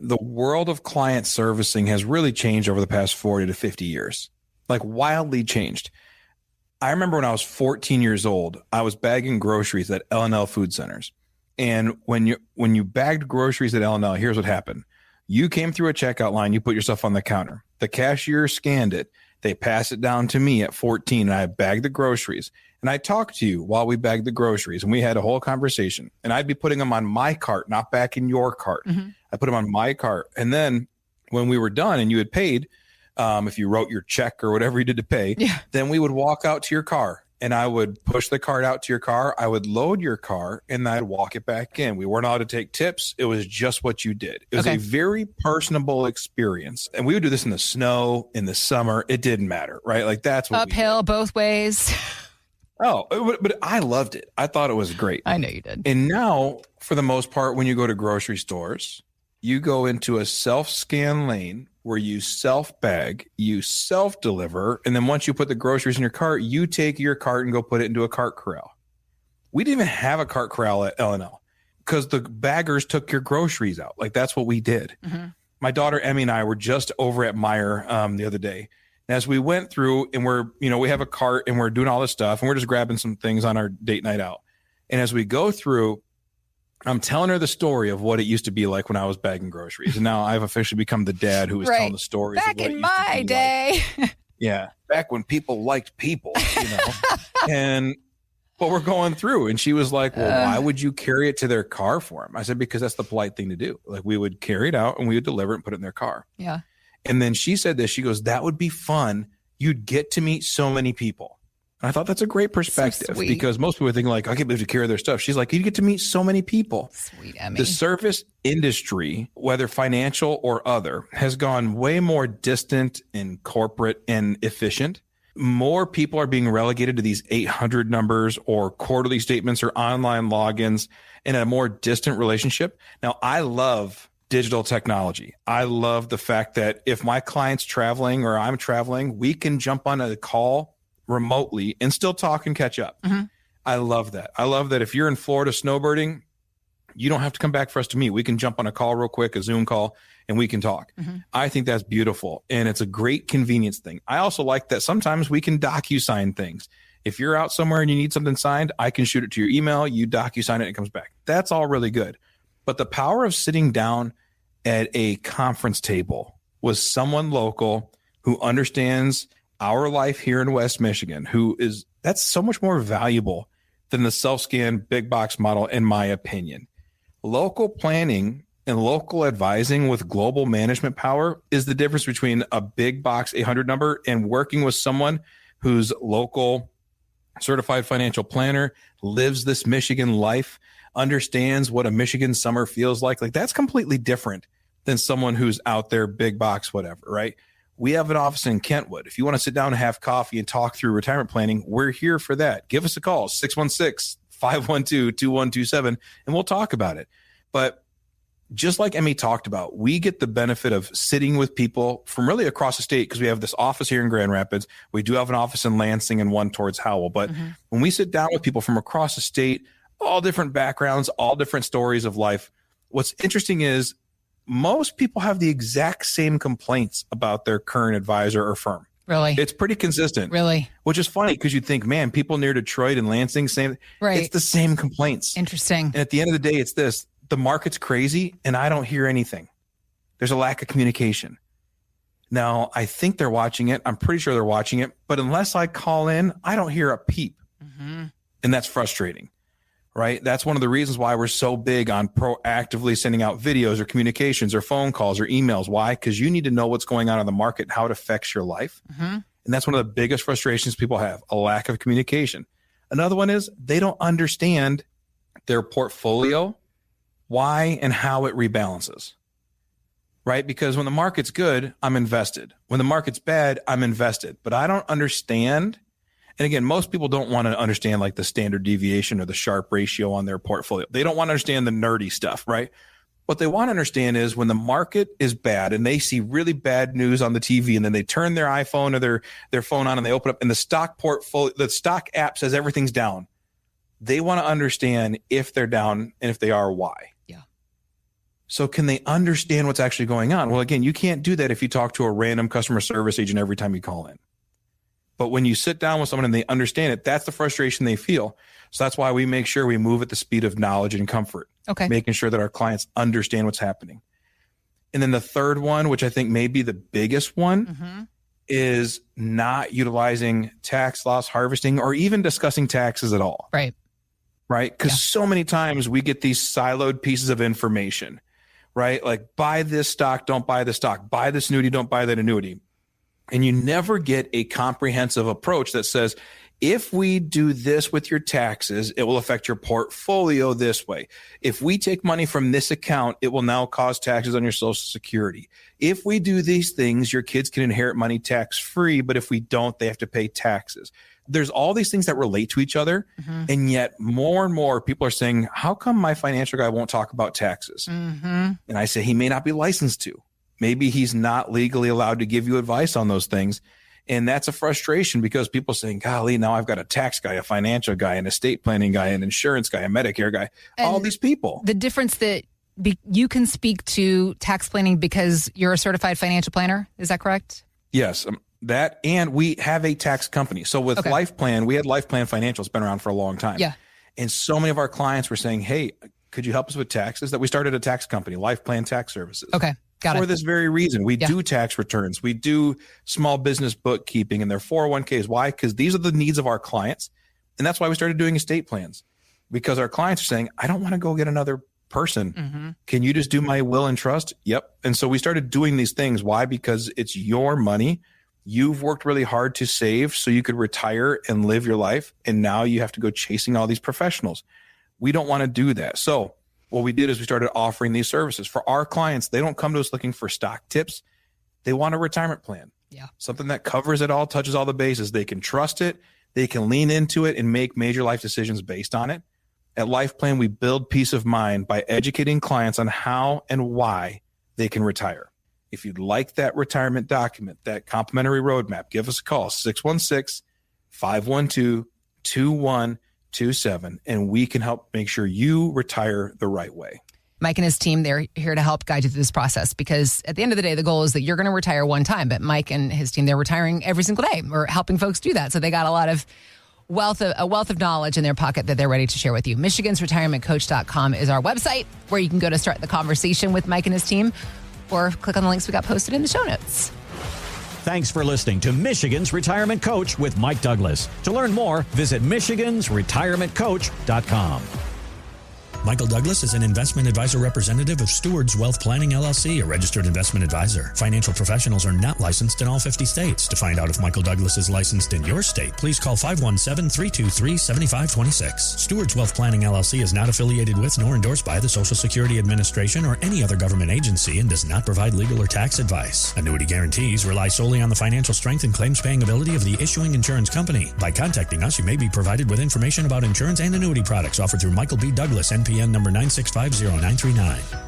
The world of client servicing has really changed over the past 40 to 50 years, like wildly changed. I remember when I was 14 years old, I was bagging groceries at L&L food centers. And when you bagged groceries at L&L, here's what happened. You came through a checkout line, you put yourself on the counter. The cashier scanned it. They passed it down to me at 14, and I bagged the groceries. And I talked to you while we bagged the groceries, and we had a whole conversation. And I'd be putting them on my cart, not back in your cart. Mm-hmm. I put them on my cart. And then when we were done and you had paid, if you wrote your check or whatever you did to pay, then we would walk out to your car and I would push the cart out to your car. I would load your car and I'd walk it back in. We weren't allowed to take tips. It was just what you did. It was a very personable experience. And we would do this in the snow, in the summer. It didn't matter, right? Like that's what uphill both ways. But I loved it. I thought it was great. I know you did. And now, for the most part, when you go to grocery stores, you go into a self-scan lane where you self-bag, you self-deliver, and then once you put the groceries in your cart, you take your cart and go put it into a cart corral. We didn't even have a cart corral at L&L because the baggers took your groceries out. Like, that's what we did. Mm-hmm. My daughter, Emmy, and I were just over at Meijer the other day. And as we went through and we have a cart and we're doing all this stuff and we're just grabbing some things on our date night out. And as we go through, I'm telling her the story of what it used to be like when I was bagging groceries. And now I've officially become the dad who is telling the stories. Back in my day. Like. Yeah. Back when people liked people, but we're going through. And she was like, well, why would you carry it to their car for them? I said, because that's the polite thing to do. Like, we would carry it out and we would deliver it and put it in their car. Yeah. And then she said this, she goes, that would be fun. You'd get to meet so many people. And I thought that's a great perspective because most people think like, I can't believe to carry their stuff. She's like, you get to meet so many people. Sweet Emmy. The service industry, whether financial or other, has gone way more distant and corporate and efficient. More people are being relegated to these 800 numbers or quarterly statements or online logins in a more distant relationship. Now, I love digital technology. I love the fact that if my client's traveling or I'm traveling, we can jump on a call remotely and still talk and catch up. Mm-hmm. I love that. I love that if you're in Florida snowbirding, you don't have to come back for us to meet. We can jump on a call real quick, a Zoom call, and we can talk. Mm-hmm. I think that's beautiful. And it's a great convenience thing. I also like that sometimes we can DocuSign things. If you're out somewhere and you need something signed, I can shoot it to your email, you DocuSign it, and it comes back. That's all really good. But the power of sitting down at a conference table with someone local who understands our life here in West Michigan, that's so much more valuable than the self-scan big box model, in my opinion. Local planning and local advising with global management power is the difference between a big box 800 number and working with someone who's local certified financial planner, lives this Michigan life, understands what a Michigan summer feels like. Like, that's completely different than someone who's out there big box, whatever, right? We have an office in Kentwood. If you want to sit down and have coffee and talk through retirement planning, we're here for that. Give us a call, 616-512-2127, and we'll talk about it. But just like Emmy talked about, we get the benefit of sitting with people from really across the state because we have this office here in Grand Rapids. We do have an office in Lansing and one towards Howell. But when we sit down with people from across the state, all different backgrounds, all different stories of life, what's interesting is most people have the exact same complaints about their current advisor or firm. Really? It's pretty consistent. Really? Which is funny because you think, man, people near Detroit and Lansing, same. Right. It's the same complaints. Interesting. And at the end of the day, it's this. The market's crazy and I don't hear anything. There's a lack of communication. Now, I think they're watching it. I'm pretty sure they're watching it. But unless I call in, I don't hear a peep. And that's frustrating. Right? That's one of the reasons why we're so big on proactively sending out videos or communications or phone calls or emails. Why? Because you need to know what's going on in the market and how it affects your life. And that's one of the biggest frustrations people have, a lack of communication. Another one is they don't understand their portfolio, why and how it rebalances. Right? Because when the market's good, I'm invested. When the market's bad, I'm invested. But I don't understand. And again, most people don't want to understand like the standard deviation or the Sharpe ratio on their portfolio. They don't want to understand the nerdy stuff, right? What they want to understand is when the market is bad and they see really bad news on the TV and then they turn their iPhone or their phone on and they open up and the stock portfolio, the stock app says everything's down. They want to understand if they're down and if they are, why. Yeah. So can they understand what's actually going on? Well, again, you can't do that if you talk to a random customer service agent every time you call in. But when you sit down with someone and they understand it, that's the frustration they feel. So that's why we make sure we move at the speed of knowledge and comfort. Okay. Making sure that our clients understand what's happening. And then the third one, which I think may be the biggest one, is not utilizing tax loss harvesting or even discussing taxes at all. Right. Right? Because so many times we get these siloed pieces of information, right? Like buy this stock, don't buy the stock, buy this annuity, don't buy that annuity. And you never get a comprehensive approach that says, if we do this with your taxes, it will affect your portfolio this way. If we take money from this account, it will now cause taxes on your Social Security. If we do these things, your kids can inherit money tax free, but if we don't, they have to pay taxes. There's all these things that relate to each other. And yet more and more people are saying, how come my financial guy won't talk about taxes? And I say, he may not be licensed to. Maybe he's not legally allowed to give you advice on those things. And that's a frustration because people are saying, golly, now I've got a tax guy, a financial guy, an estate planning guy, an insurance guy, a Medicare guy, and all these people. The difference that you can speak to tax planning because you're a certified financial planner. Is that correct? Yes. That, and we have a tax company. So with Life Plan, we had Life Plan Financial. It's been around for a long time. Yeah. And so many of our clients were saying, hey, could you help us with taxes? That we started a tax company, Life Plan Tax Services. Okay. Got it. For this very reason. We do tax returns. We do small business bookkeeping and their 401ks. Why? Because these are the needs of our clients. And that's why we started doing estate plans, because our clients are saying, I don't want to go get another person. Can you just do my will and trust? Yep. And so we started doing these things. Why? Because it's your money. You've worked really hard to save so you could retire and live your life. And now you have to go chasing all these professionals. We don't want to do that. So what we did is we started offering these services for our clients. They don't come to us looking for stock tips. They want a retirement plan. Yeah. Something that covers it all, touches all the bases. They can trust it. They can lean into it and make major life decisions based on it. At LifePlan, we build peace of mind by educating clients on how and why they can retire. If you'd like that retirement document, that complimentary roadmap, give us a call, 616-512-2127, and we can help make sure you retire the right way. Mike and his team, they're here to help guide you through this process, because at the end of the day, the goal is that you're going to retire one time. But Mike and his team, they're retiring every single day or helping folks do that. So they got a wealth of knowledge in their pocket that they're ready to share with you. MichigansRetirementCoach.com is our website where you can go to start the conversation with Mike and his team, or click on the links we got posted in the show notes. Thanks for listening to Michigan's Retirement Coach with Mike Douglas. To learn more, visit MichigansRetirementCoach.com. Michael Douglas is an investment advisor representative of Stewards Wealth Planning, LLC, a registered investment advisor. Financial professionals are not licensed in all 50 states. To find out if Michael Douglas is licensed in your state, please call 517-323-7526. Stewards Wealth Planning, LLC is not affiliated with nor endorsed by the Social Security Administration or any other government agency and does not provide legal or tax advice. Annuity guarantees rely solely on the financial strength and claims-paying ability of the issuing insurance company. By contacting us, you may be provided with information about insurance and annuity products offered through Michael B. Douglas, NPN number 9650939.